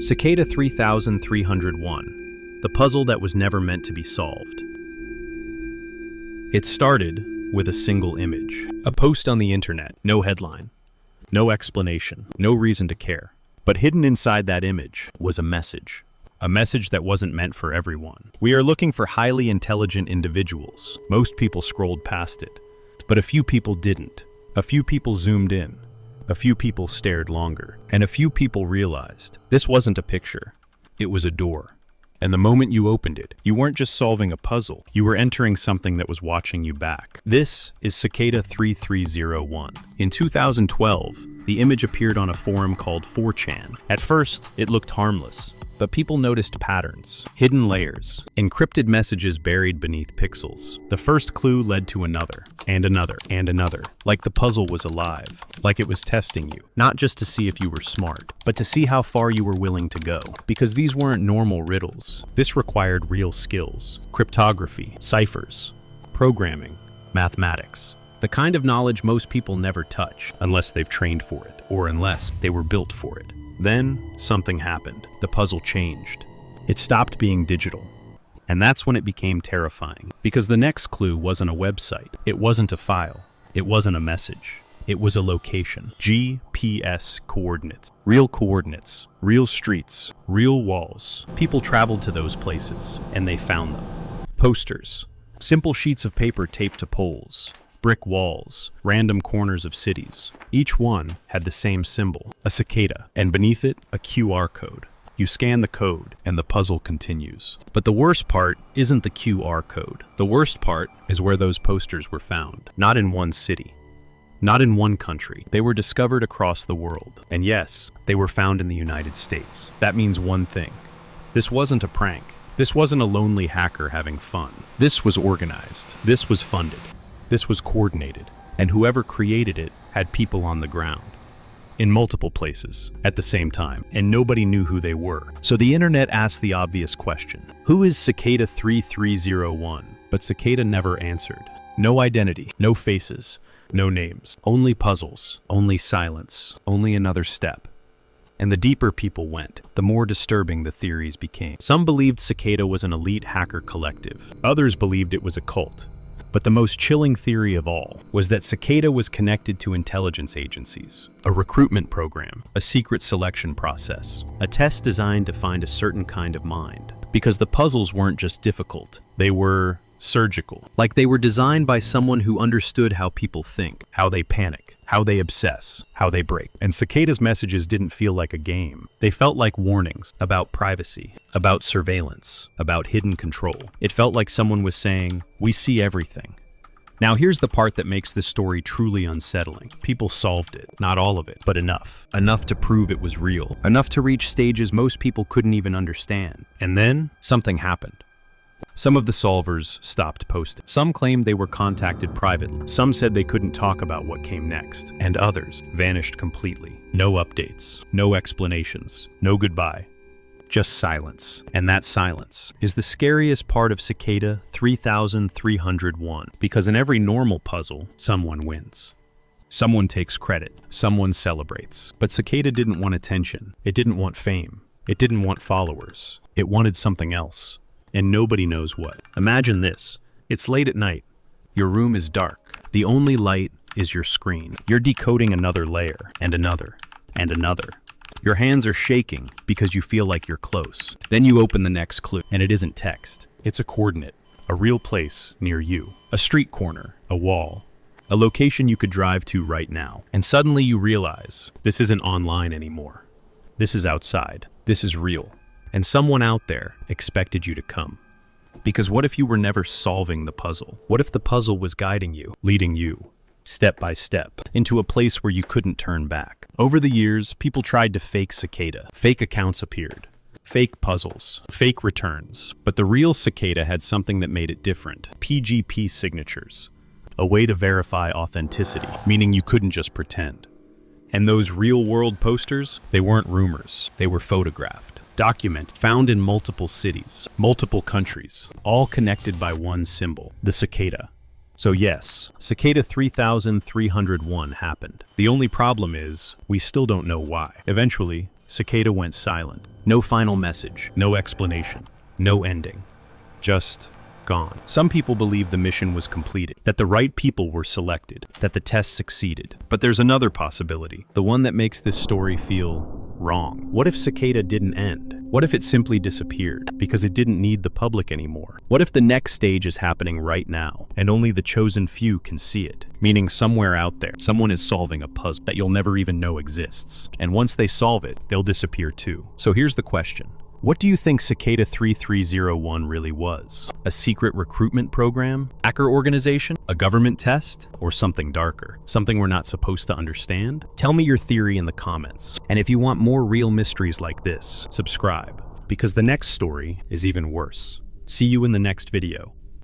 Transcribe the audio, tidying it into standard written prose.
Cicada 3301, the puzzle that was never meant to be solved. It started with a single image, a post on the internet, no headline, no explanation, no reason to care. But hidden inside that image was a message that wasn't meant for everyone. We are looking for highly intelligent individuals. Most people scrolled past it, but a few people didn't. A few people zoomed in. A few people stared longer, and a few people realized this wasn't a picture, it was a door. And the moment you opened it, you weren't just solving a puzzle, you were entering something that was watching you back. This is Cicada 3301. In 2012, the image appeared on a forum called 4chan. At first, it looked harmless, but people noticed patterns, hidden layers, encrypted messages buried beneath pixels. The first clue led to another, and another, and another, like the puzzle was alive, like it was testing you, not just to see if you were smart, but to see how far you were willing to go. Because these weren't normal riddles. This required real skills, cryptography, ciphers, programming, mathematics. The kind of knowledge most people never touch unless they've trained for it, or unless they were built for it. Then, something happened. The puzzle changed. It stopped being digital. And that's when it became terrifying. Because the next clue wasn't a website. It wasn't a file. It wasn't a message. It was a location. GPS coordinates. Real streets, real walls. People traveled to those places, and they found them. Posters. Simple sheets of paper taped to poles. Brick walls, random corners of cities. Each one had the same symbol, a cicada, and beneath it, a QR code. You scan the code, and the puzzle continues. But the worst part isn't the QR code. The worst part is where those posters were found. Not in one city. Not in one country. They were discovered across the world. And yes, they were found in the United States. That means one thing. This wasn't a prank. This wasn't a lonely hacker having fun. This was organized. This was funded. This was coordinated, and whoever created it had people on the ground, in multiple places, at the same time, and nobody knew who they were. So the internet asked the obvious question, who is Cicada 3301? But Cicada never answered. No identity, no faces, no names, only puzzles, only silence, only another step. And the deeper people went, the more disturbing the theories became. Some believed Cicada was an elite hacker collective. Others believed it was a cult. But the most chilling theory of all was that Cicada was connected to intelligence agencies, a recruitment program, a secret selection process, a test designed to find a certain kind of mind. Because the puzzles weren't just difficult, they were surgical. Like they were designed by someone who understood how people think, how they panic, how they obsess, how they break. And Cicada's messages didn't feel like a game. They felt like warnings about privacy, about surveillance, about hidden control. It felt like someone was saying, we see everything. Now here's the part that makes this story truly unsettling. People solved it, not all of it, but enough. Enough to prove it was real. Enough to reach stages most people couldn't even understand. And then, something happened. Some of the solvers stopped posting. Some claimed they were contacted privately. Some said they couldn't talk about what came next. And others vanished completely. No updates, no explanations, no goodbye. Just silence. And that silence is the scariest part of Cicada 3301. Because in every normal puzzle, someone wins. Someone takes credit. Someone celebrates. But Cicada didn't want attention. It didn't want fame. It didn't want followers. It wanted something else. And nobody knows what. Imagine this. It's late at night. Your room is dark. The only light is your screen. You're decoding another layer, and another, and another. Your hands are shaking because you feel like you're close. Then you open the next clue, and it isn't text. It's a coordinate, a real place near you. A street corner, a wall, a location you could drive to right now. And suddenly you realize this isn't online anymore. This is outside. This is real. And someone out there expected you to come. Because what if you were never solving the puzzle? What if the puzzle was guiding you, leading you, step by step, into a place where you couldn't turn back? Over the years, people tried to fake Cicada. Fake accounts appeared. Fake puzzles. Fake returns. But the real Cicada had something that made it different. PGP signatures. A way to verify authenticity, meaning you couldn't just pretend. And those real-world posters, they weren't rumors. They were photographed. Document found in multiple cities, multiple countries, all connected by one symbol, the cicada. So yes, Cicada 3301 happened. The only problem is, we still don't know why. Eventually, Cicada went silent. No final message, no explanation, no ending. Just gone. Some people believe the mission was completed, that the right people were selected, that the test succeeded. But there's another possibility, the one that makes this story feel wrong. What if Cicada didn't end? What if it simply disappeared because it didn't need the public anymore? What if the next stage is happening right now and only the chosen few can see it? Meaning somewhere out there, someone is solving a puzzle that you'll never even know exists. And once they solve it, they'll disappear too. So here's the question. What do you think Cicada 3301 really was? A secret recruitment program? Hacker organization? A government test? Or something darker? Something we're not supposed to understand? Tell me your theory in the comments. And if you want more real mysteries like this, subscribe, because the next story is even worse. See you in the next video.